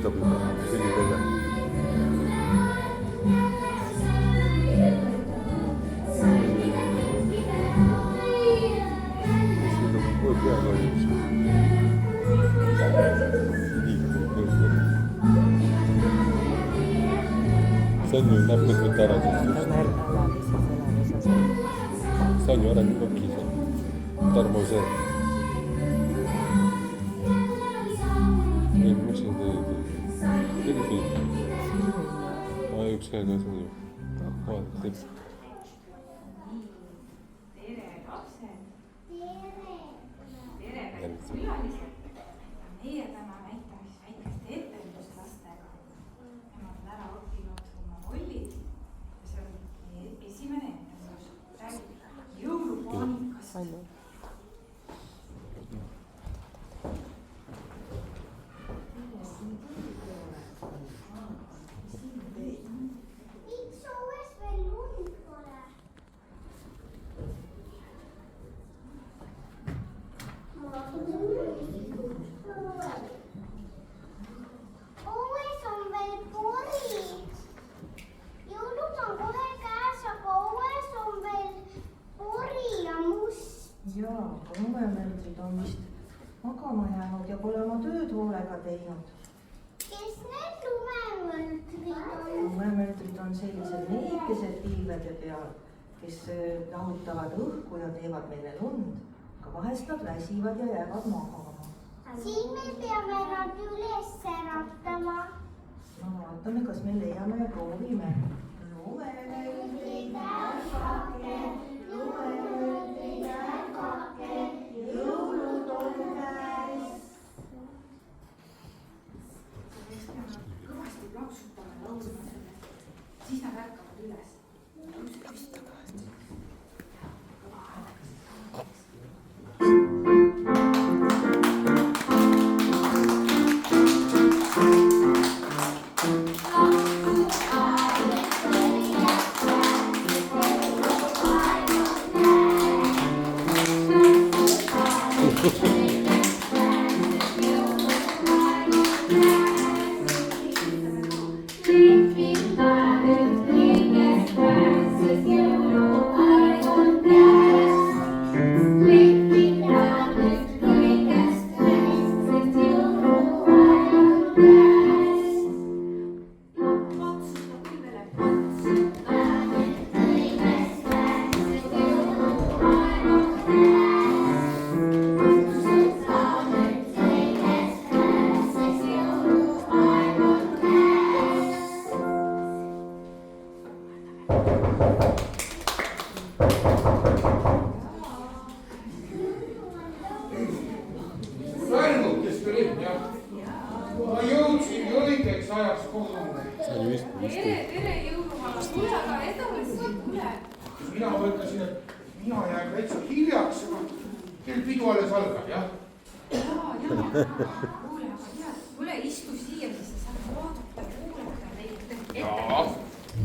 aitab kõigi teile. See on ju näeb mõtlete ära. See on ju ära kõiki see. Tarmo see. Ei, miks see teeb? Kõigi. Üks käega see ju. Vaata, teeb. Tere, lapsed! Tere, külalised! Meie täna näitame väikest etendust lastega. Nemad on ära õppinud oma rollid. Ja see on meie esimene etendus. Räägib jõulupaanikast. Jaa, lumemeldrid on vist magama jäänud ja pole oma tööd hoolega teinud. Kes need lumemeldrid on? Lumemeldrid on sellised meikesed pilvede peal, kes lahutavad õhku ja teevad meile lund, aga vahest nad väsivad ja jäävad magama. Siin me peame nad üles äratama. No vaatame, kas me leiame ja proovime. Lumemeldrid ärkake, lumemeldrid ärkake, jõulud on käes. Selleks peame kõvasti plaksutama ja laulma selle. Siis nad ärkavad üles. Mina mõtlesin, et mina jään täitsa hiljaks, aga teil pidu alles algab, jah? Jaa. Kuule, istu siia, siis sa saad vaadata, kuulata neid ette. Jaa,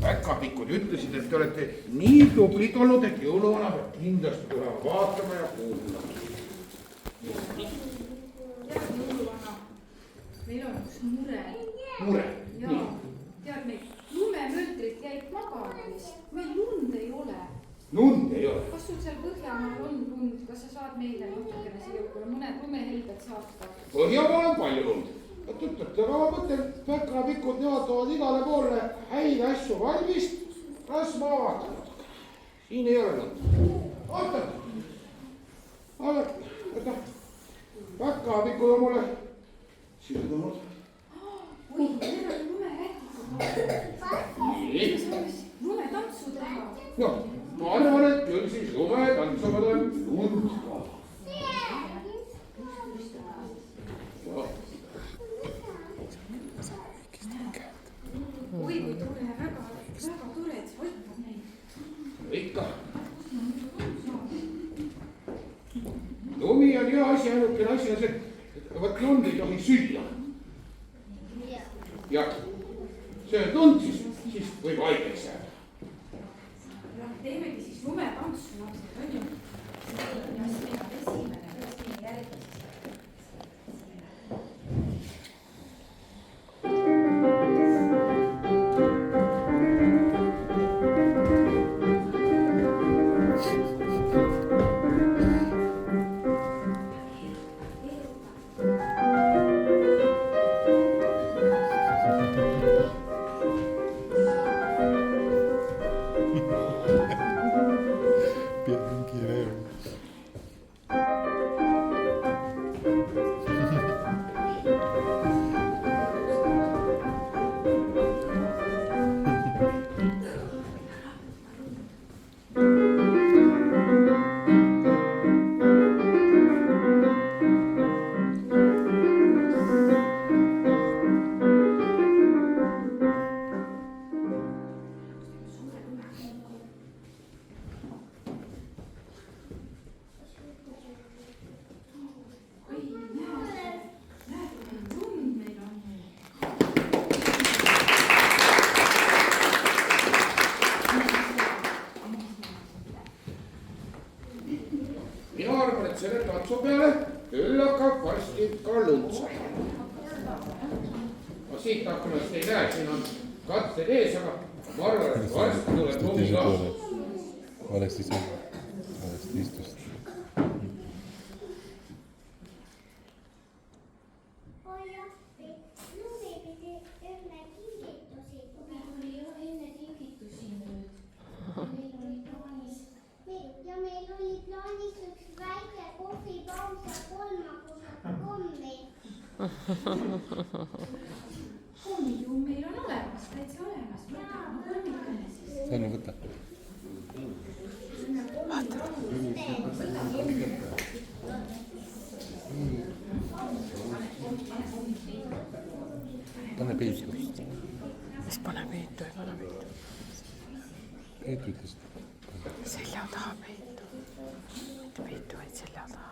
päkapikud ütlesid, et te olete nii tublid olnud, et jõuluvana peab kindlasti tulema vaatama ja kuulama. Tead, jõuluvana, meil on üks mure. Mure? Jaa, tead, meil lumemöldrid jäid magama vist. Meil lund ei ole. Lund ei ole? Kas sul seal Põhjamaal on lund? Kas sa saad meile natukene siia mõned lumehelbed saata? Põhjamaal on palju lund. Aga ma mõtlen, päkapikud neotavad igale poole häid asju valmis. Kas ma vaatan? Siin ei ole lund. Oota. Päkapikud on mulle siia tulnud. Oi, need on lumerätikud. Lumetantsu teha. No, ma arvan, et küll siis lumetantsuvad on lund ka. Oi, kui tore, väga tore, et sa hoitad neid. Ikka. Lumi on hea asi, ainukene asi on see, et võt lund ei tohi süüa. Ja see on lund, siis võib haigeks jääda. Teemegi siis lumetantsu, lapsed, on ju? Ja siis meil on esimene, järgi siis. ka lund saada. No siit aknast ei näe, siin on katted ees, aga ma arvan, et varsti tuleb lumi ka. Valesti istust. oi appi, lumi pidi enne kingitusi tulema. Meil oli jah enne kingitusi nüüd. Meil oli plaanis. Ja meil oli plaanis üks väike kohvipaus ja 3 magusat kommi. kommid ju meil on olemas, täitsa olemas. Võtame kommikene siis. Sanna, võta. Pane peitu. Mis pane peitu, ei pane peitu. Peitu ütles. Selja taha peitu. Mitte peitu, vaid selja taha.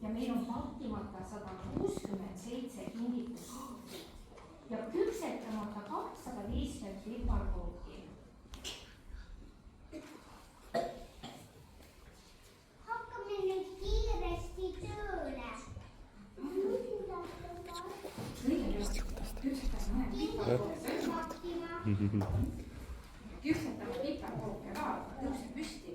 Ja meil on pakkumata 167 kingitust ja küpsetamata 250 piparkooki. Hakkame nüüd kiiresti tööle. Küpsetame piparkooke ka, tõuse püsti.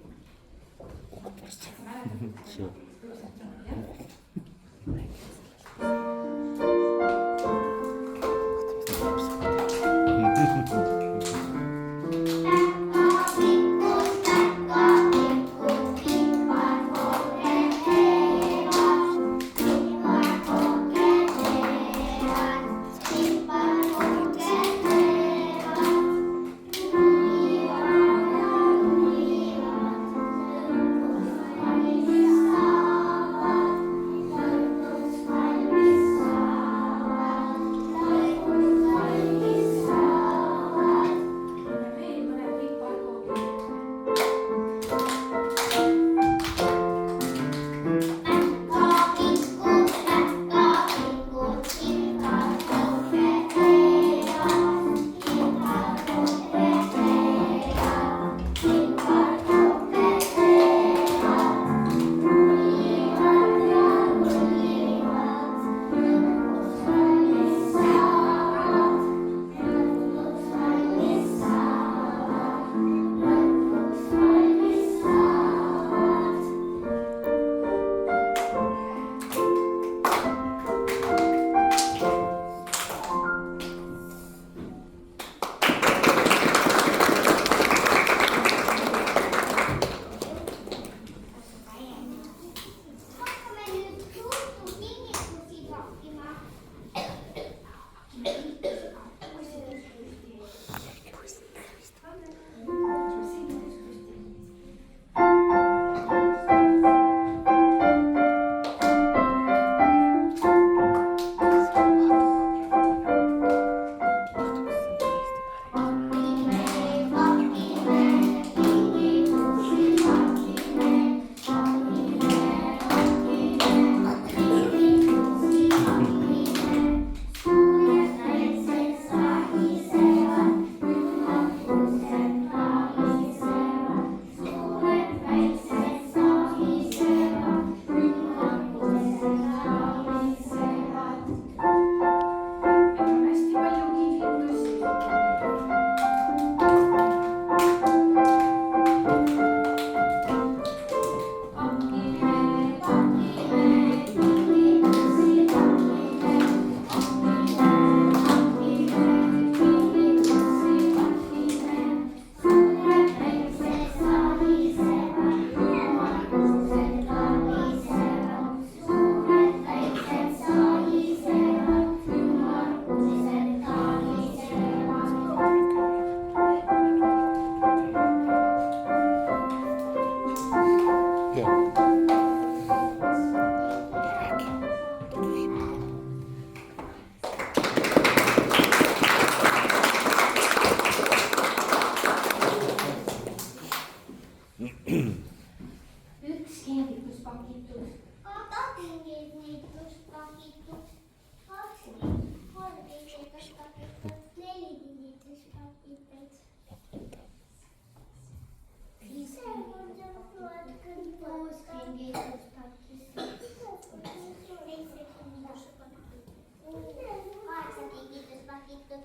üks kingitus pakitud. kaks kingitust pakitud, kaks, kolm kingitust pakitud, neli kingitust pakitud. kuus kingitust pakitud, seitse kingitust pakitud, kaheksa kingitust pakitud.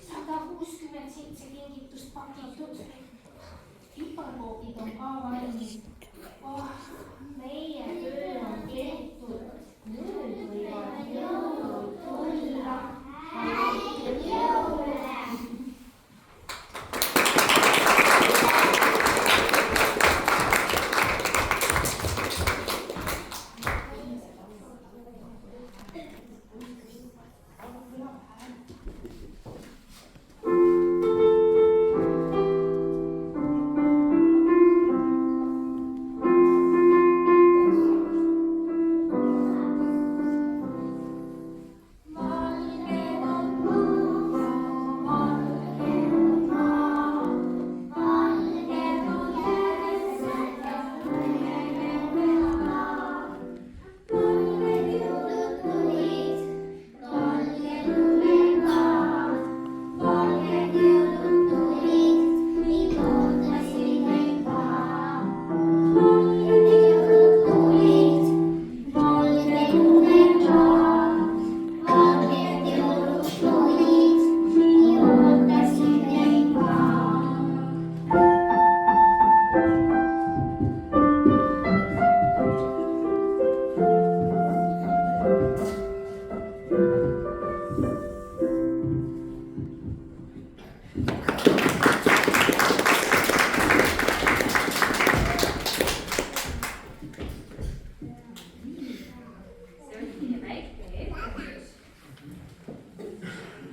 Sada 67 kingitust pakitud. Piparkoogid on ka valmis. Meie töö on tehtud. Nüüd võivad jõulud tulla. Häid jõule!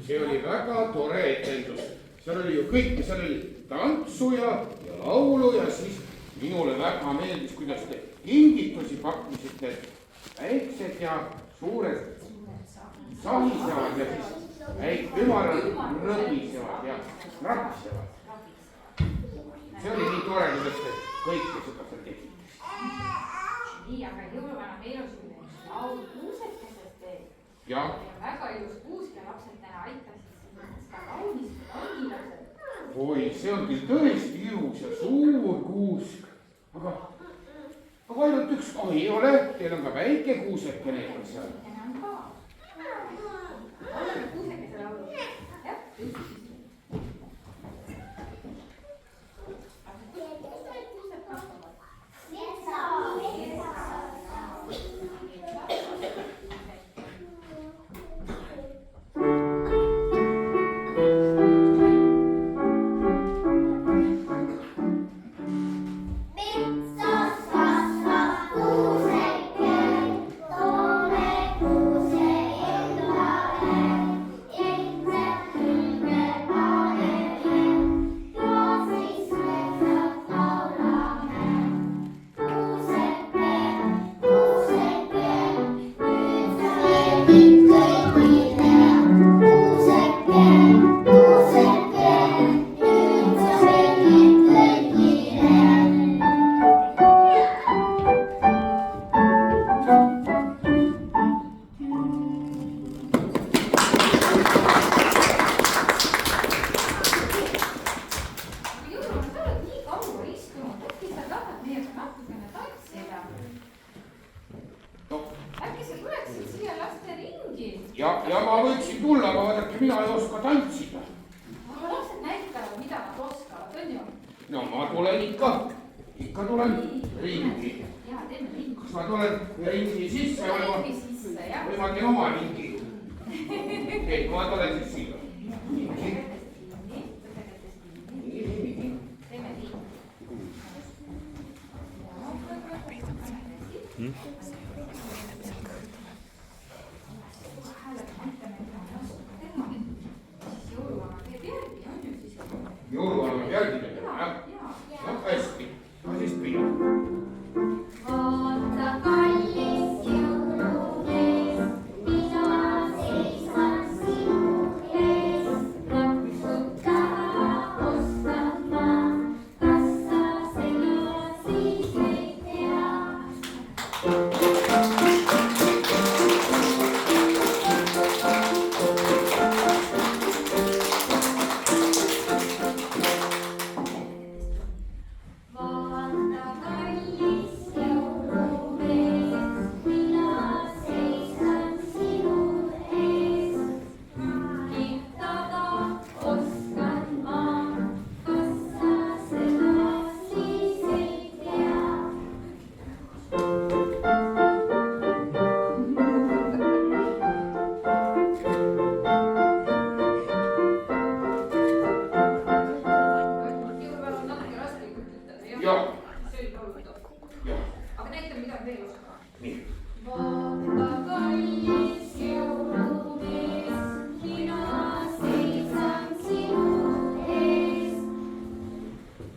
see oli väga tore etendus, seal oli ju kõike, seal oli tantsu ja laulu ja siis minule väga meeldis, kuidas te kingitusi pakkusite, väiksed ja suured sahisevad ja siis ümarad rõbisevad ja rabisevad. see oli nii tore, kuidas te kõike seda seal tegite. nii, aga jõuluvana, meil on selline laul kuusekesest veel. ja väga ilus kuusk ja lapsed täna aitasid seda kaunistada, õnnilased. oi, see on küll tõesti ilus ja suur kuusk, aga ainult üks, ei ole, teil on ka väike kuusekene seal. enam ka. oleme kuusekese laulu. jah, just. ja ma võiksin tulla, aga vaadake, mina ei oska tantsida. aga lapsed näitavad, mida nad oskavad, on ju? no ma tulen ikka tulen ringi. jaa, teeme ringi. kas ma tulen ringi sisse või ma teen oma ringi? ei, ma tulen siis siia. teeme ringi. nii. vaata kallis jõulumees, mina seisan sinu ees.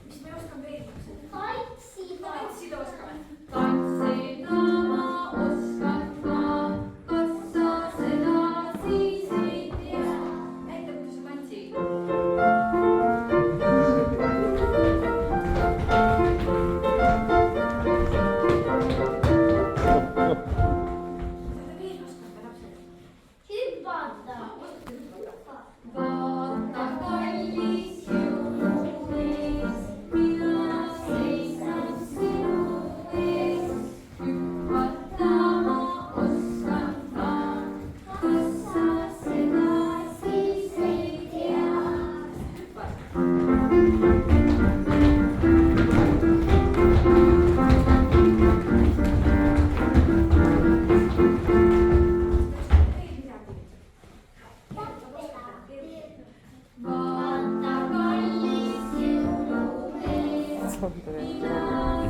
mis me oskame veel? Tantsida. tantsida oskame. Tantsida ma oskan ka, kas sa seda siis ei tea? näita, kuidas sa tantsid. seda veel oskate lapsed? Hüpata. vaata kallis jõulumees, mina seisan sinu ees. hüpata ma oskan ka, kas sa seda siis ei tea? vaata kallis jõulumees,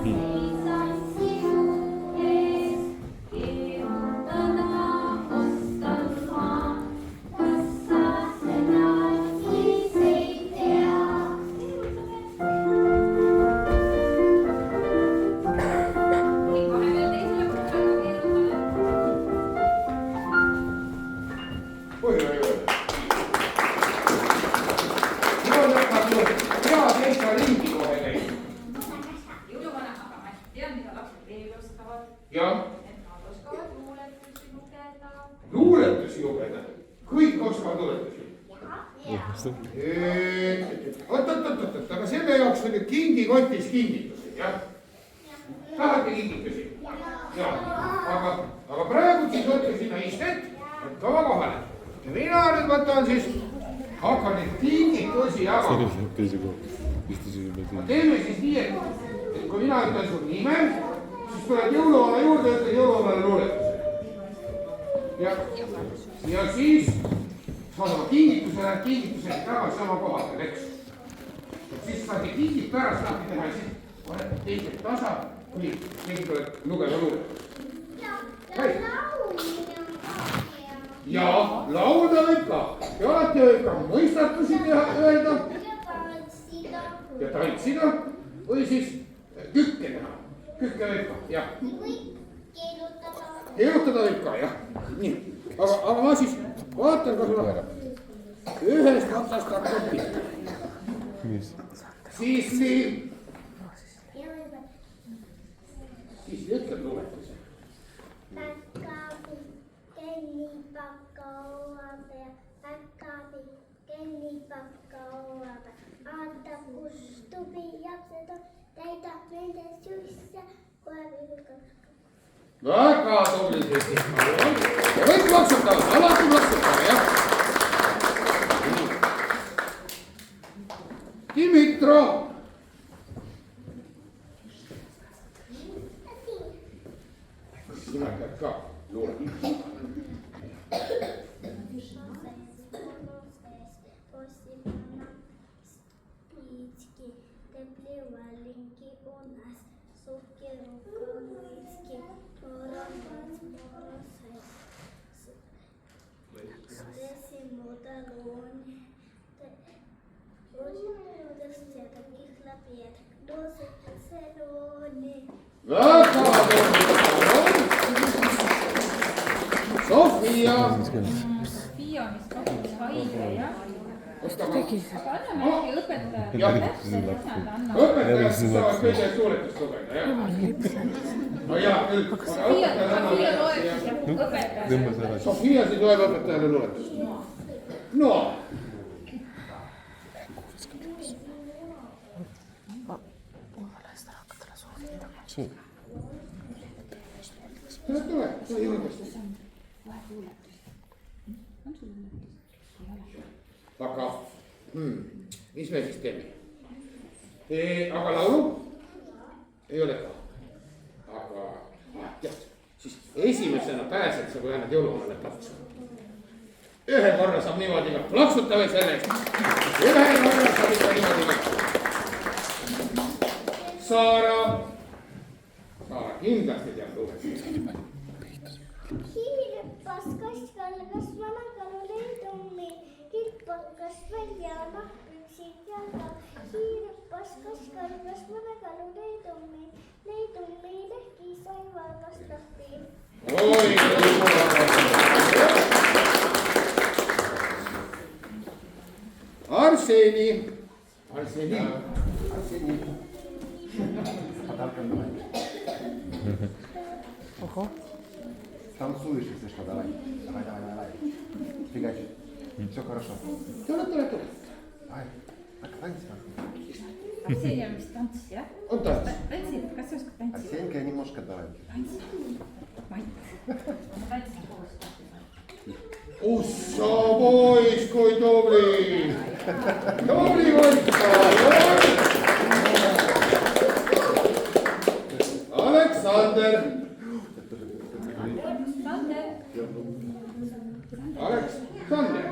mina seisan sinu ees. keerutada oskan ma, kas sa seda siis ei tea? kohe veel teisele poolele keerutame. oi. Nüüd hakkab ju hea seisva ringi kohe käima. jõuluvana, aga ma tean, mida lapsed veel oskavad. jah, et nad oskavad luuletusi lugeda. luuletusi lugeda, kõik oskavad luuletusi. oot, aga selle jaoks on ju kingikotis kingitused, jah? tahate kingitusi? jah, aga praegu siis võtke sinna istet, võtke oma kohale. ja mina nüüd võtan siis, hakkan neid kingitusi jagama. teeme siis nii, et kui mina ütlen su nime, siis tuled jõuluvana juurde, ütled jõuluvana luuletuse. ja siis saad oma kingituse, lähed kingitusega tagasi sama koha peal, eks. siis saad kingitu ära saati teha ja siis oled teised tasa, kui keegi tuleb lugema luuletust. Laulmine on ka hea. ja laulda võib ka ja alati võib ka mõistatusi teha, öelda Ja tantsida. ja tantsida või siis kükke teha. kükke võib ka, jah. Kõik keerutada. keerutada võib ka, jah. nii, aga ma siis vaatan, kas mul ühest otsast hakkab pihta. siis nii, siis ütleb luuletuse. Anta kustubi lapsed on, täida nende süsse, kohe vilkab. väga tubli siis. ja kõik plaksutavad, alati plaksutavad, jah. Dimitro. sina pead ka luuletama. väga tubli. Sofia. Sofia, mis pakkus haige, jah. oska ma. aga anname äkki õpetajale Jah. täpselt, nad annavad. õpetajad saavad kõige luuletust lugeda, jah. no jaa, küll. Sofia loeb siis jah õpetajale. Sofia siis loeb õpetajale luuletust. no. tule julgesti. aga mis me siis teeme? aga laulu ei ole ka. aga jah, siis esimesena pääsed sa, kui annad jõuluvana plaksu. ühe korra saab niimoodi ka plaksuta või selle eest. ühe korra saab ikka niimoodi ka. Saara kindlasti teab luuletada. selg ja nahkpüksid jalga. Hiirupas kaskalgas mõne kalu neid on meil ehkki sai vargast lahti. oi, Arseni. Ого. Танцуешь, если что, давай. Давай. Фигачь. Все хорошо. Tule. Давай. Так, танцуй. Arsenija on vist tants, jah? On tants. Tantsid, kas sa oskad tantsida? Арсенька, немножко давай. Mait. Ma tantsin koos. Ussa poiss, kui tubli. Tubli võtta. Aleksander. Aleksander.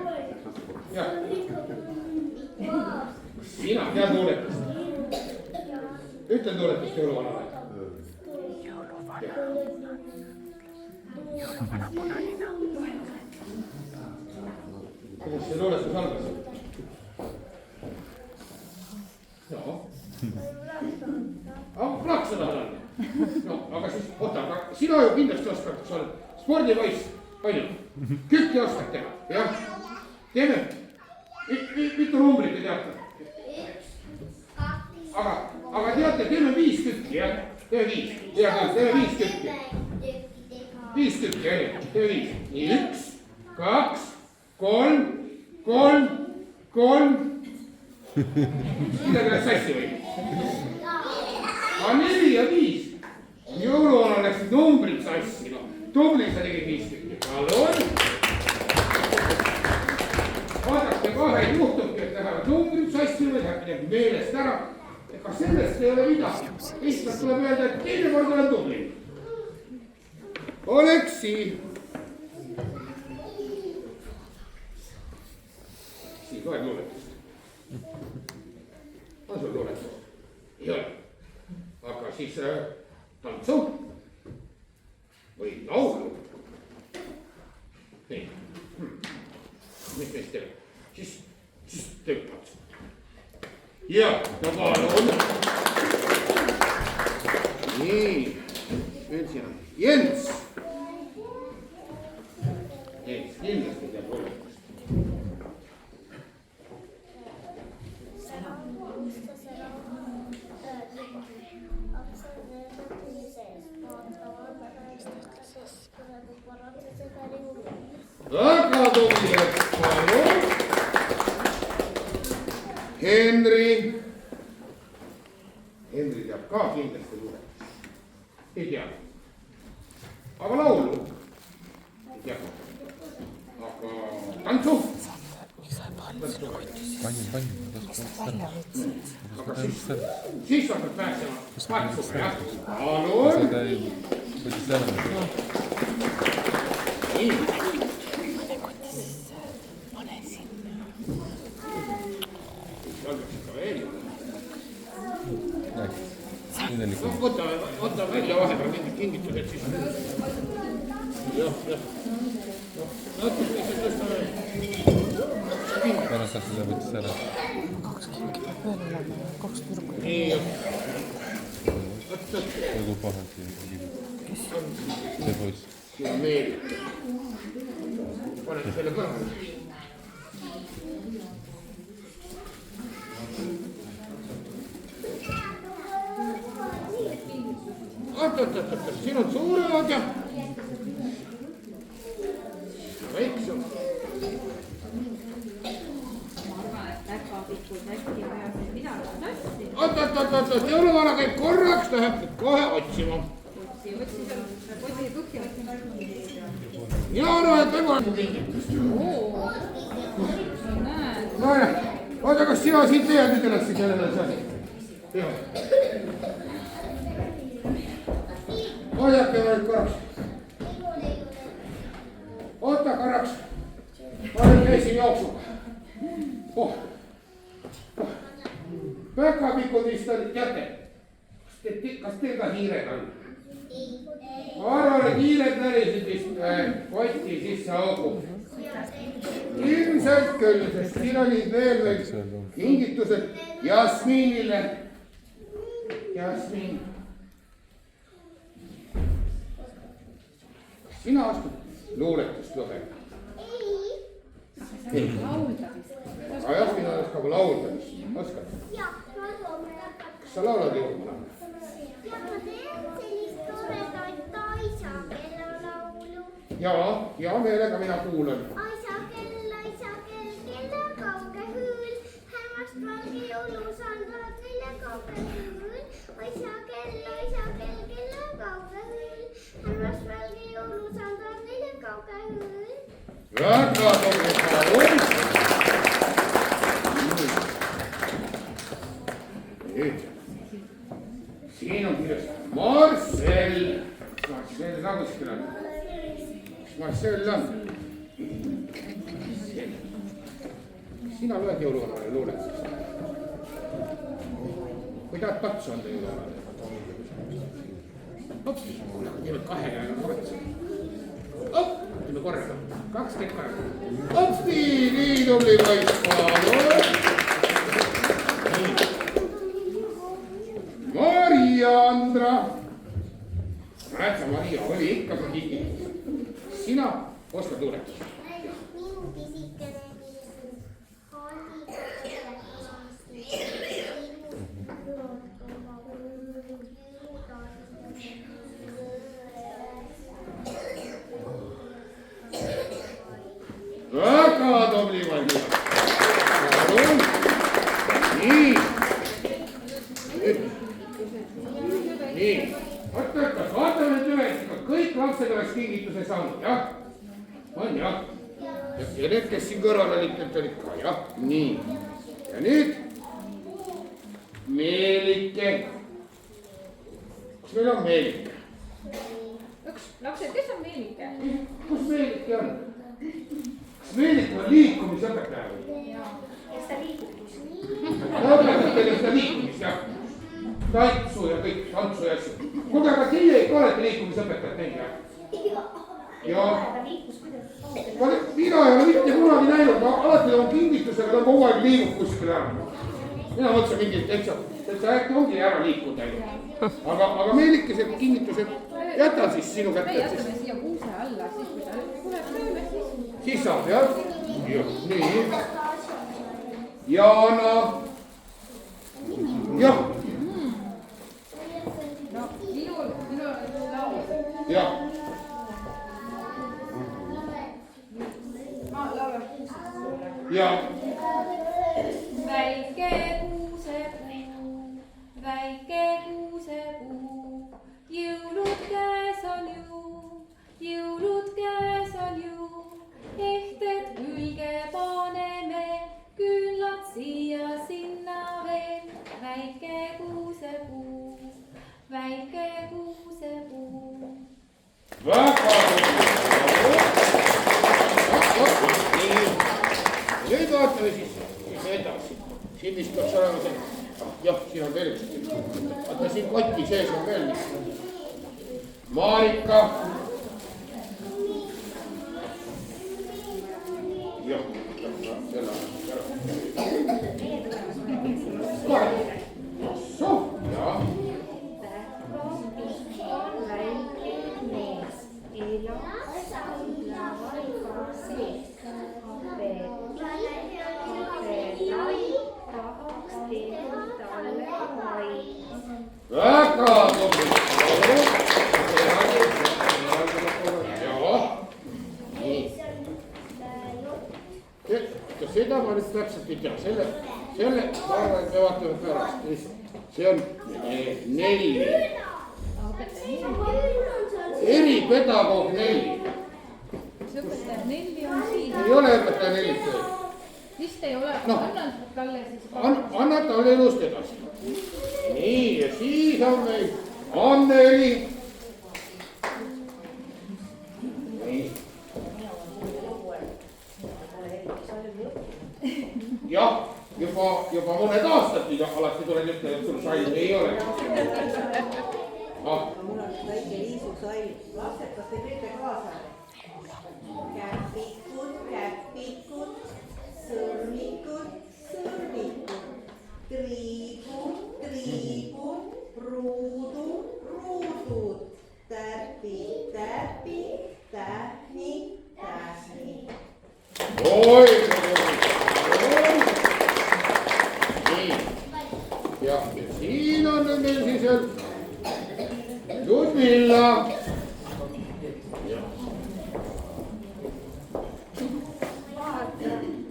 Jah. Sina tead luuletust. Ütlen luuletust jõuluvanale. Jõuluvana punaline. Kuidas see luuletus algas? Plaksuda olen. No, aga siis, oota, sina ju kindlasti oskad, sa oled spordipoiss, palju? Kükki oskad teha, jah? Teeme, mitu numbrit te teate? Aga teate, teeme 5 kükki, jah? Teeme 5, teeme 5 kükki. 5 kükki, jah? Teeme 5. Nii, 1, 2, 3. Midagi läks sassi või? Aga 4 ja 5. Jõuluvana läksid numbrid sassi, no. Tubli sa tegid 5 tükki. Palun. Vaadake, kohe juhtubki, et lähevad numbrid sassi või läheb midagi meelest ära. Ega sellest ei ole midagi. Lihtsalt tuleb öelda, et teine kord olen tubli. Oleksi. Siin loed luuletust. On sul luuletust? Ei ole. Aga siis tantsu või laulu. Nii. Mis meist teeb? Siis teeb tantsu. Ja, no palun. Nii. Veel siin on Jens. Jens kindlasti teeb luuletust. Väga tubli, palun. Henri teab ka kindlasti luuletust. Ei tea. Aga laulu? Ei tea. Aga tantsu? Aga siis hakkad pääsema patsuga, jah? Palun. Nii. Pane sinna. Võta välja vahepeal mingid kingitused siis. Jah. Natuke lihtsalt tõstame. Pärast sa seda võttis ära. 2 kingi peab veel olema, 2 turgu. Nii, jah. Nagu pahalt siin. See poiss. Siin on Meeli. Pane selle kõrvale. Oot, siin on suuremad ja väiksem. Oot, jõuluvana käib korraks, läheb kohe otsima. Mina arvan, et võib-olla kingitust. Nojah, oota, kas sina siit tead nüüd ennast, kellele see asi? Jah. Oodake nüüd korraks. Oota korraks. Ma nüüd käisin jooksuga. Päkapikud vist on, teate, kas teil ka hiired on? Ma arvan, et hiired närisid vist kotti sisse augu. ilmselt küll, sest siin olid veel kingitused Jasminile. Jasmin. Kas sina oskad luuletust lugeda? Ei. Aga Jasmin oskab lauldamist. Oskad? Jah, ma loon. Kas sa laulad jõudma? Jah, ma teen sellist toredaid Aisa kella laulu. Jaa, hea meelega mina kuulan. Aisa kell, kella kauge hüül. Hämmast valge jõulusandad, vilja kauge hüül. Aisa kell, kella kauge hüül. Hämmast valge jõulusandad, vilja kauge hüül. Väga tore palun. Nüüd. Siin on kirjas Marcel. Marcel ka kuskil on. Marcel on. Sina loed jõuluvanale luuletust. Kui tahad patsu anda jõuluvanale. Ops, teeme kahe käega korratsema. Op, teeme korraga. 2 tekka. Ops, nii tubli poiss, palun. Maria-Andra. Näed sa, Maria oli ikka kingitus. Sina oskad luuletada? Minu pisikene niisu, väga tubli Maria. Palun. Nii. Nii. Oota, vaatame nüüd üle, kas kõik lapsed oleks kingituse saanud, jah? On jah. Ja need, kes siin kõrval olid, need olid ka, jah? Nii. Ja nüüd Meelike. Kus meil on Meelike? Lapsed, kes on Meelike? Kus Meelike on? Kas Meelike on liikumisõpetaja või? kes ta liigub kuskil. Õpetab teile seda liikumist, jah? Tantsu ja kõik, tantsu ja asju. Kuulge, aga teie ikka olete liikumisõpetajad teinud, jah? Ja mina ei ole mitte kunagi näinud, ma alati on kingitusega, ta kogu aeg liigub kuskil ära. Mina mõtlesin mingit täitsa äkki ongi ära liikunud näinud. Aga Meelike see kingitused, jätan siis sinu kätte. Me jätame siia kuuse alla, siis kui ta tuleb tööle, siis saab, jah? Nii. Jaana. Jah. no minul laul. Jah. Ma laulan kuusest sulle. Jah. väike kuusepuu, jõulud käes on ju, ehted külge paneme, küllalt siia-sinna veel, väike kuusepuu. Väga tubli. Nüüd vaatame siis edasi. Siin vist peaks olema see, jah, siin on veel üks. Vaata siin koti sees on veel mis. Marika. Jah, selle ära. Soh, jah. Väga tubli. Seda ma nüüd täpselt ei tea, selle ma arvan, et me vaatame pärast. See on 4. Eripedagoog 4. see õpetaja 4 on siin. Ei ole õpetaja 4. Vist ei ole, No. annan talle siis. Anna talle elust edasi. Nii, ja siis on meil Anneli. Nii. Jah, juba mõned aastad alati tulen ütlema, et sul salmi ei ole. mul on väike liisusalm. Lapsed, kas te teete kaasa? Käpikud, oi. nii, ja siin on nüüd meil siis veel Ludmilla.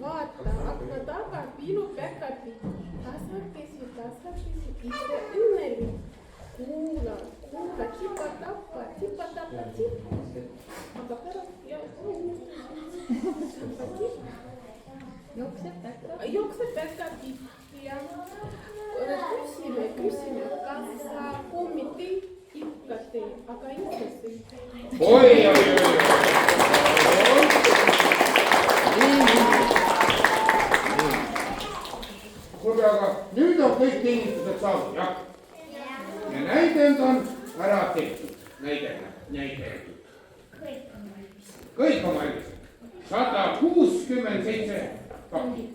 Vaata akna taga piilub päkati. Tasakesi, ise õnnelik. Kuula, tipa-tapa, tipp. Aga pärast jookseb päkati ja küsime, kas sa hommiti ikka teed, aga ise sõid. oi. kuulge, aga nüüd on kõik kinnitused saadud, jah? ja näidend on ära tehtud. näidend. kõik on valmis. 167 pakki.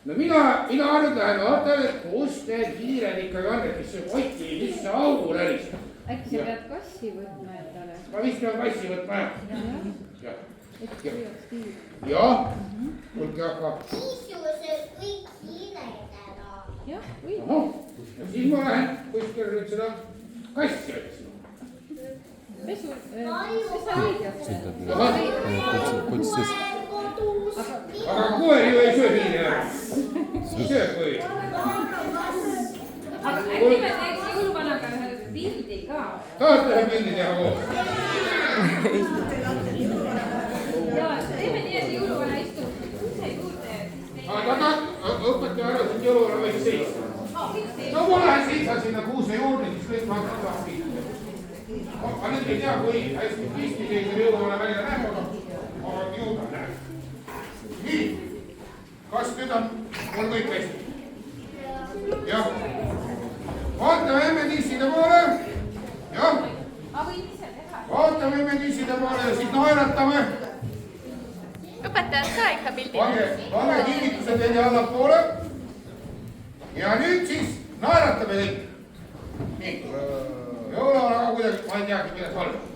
no mina nüüd lähen vaatan, et kus need hiired ikkagi on, et mis see koti, mis see augu läriseb. äkki sa pead kassi võtma endale? ma vist pean kassi võtma, jah. et see oleks tiir. jah, kuulge, aga Siis ju sööb kõik hiired ära. jah, või? noh, ja siis ma lähen kuskile nüüd seda kassi otsima. mis sa õiged? kutsus. aga koer ju ei söö hiire ära. sööb või? aga äkki me teeks jõuluvanaga ühe pildi ka? tahate ühe pildi teha koos? ja teeme nii, et jõuluvana istub ukse juurde. aga õpetaja arvas, et jõuluvana võiks seista. no ma lähen seisan sinna kuuse juurde, siis kõik hakkavad lahti. ma nüüd ei tea, kui hästi pisti seisab jõuluvana välja näeb, aga ju ta näeb. nii, kas nüüd on mul kõik hästi? jah. vaatame emme tisside poole. jah. ma võin ise teha. vaatame emme tisside poole ja siis naeratame. õpetajad ka ikka pildi. pange kingitused veidi allapoole. ja nüüd siis naeratame kõik. nii. jõuluvana aga kuidagi, ma ei teagi, millest valmis.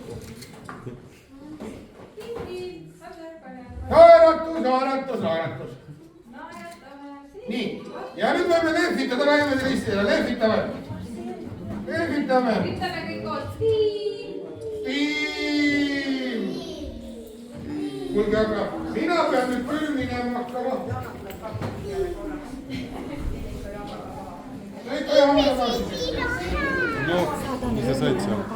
naeratus. nii, ja nüüd võime lehvitada, läheme teistele, lehvitame. ütleme kõik koos. Tiim. kuulge, aga mina pean nüüd küll minema hakkama. Siis no, mis sa said seal?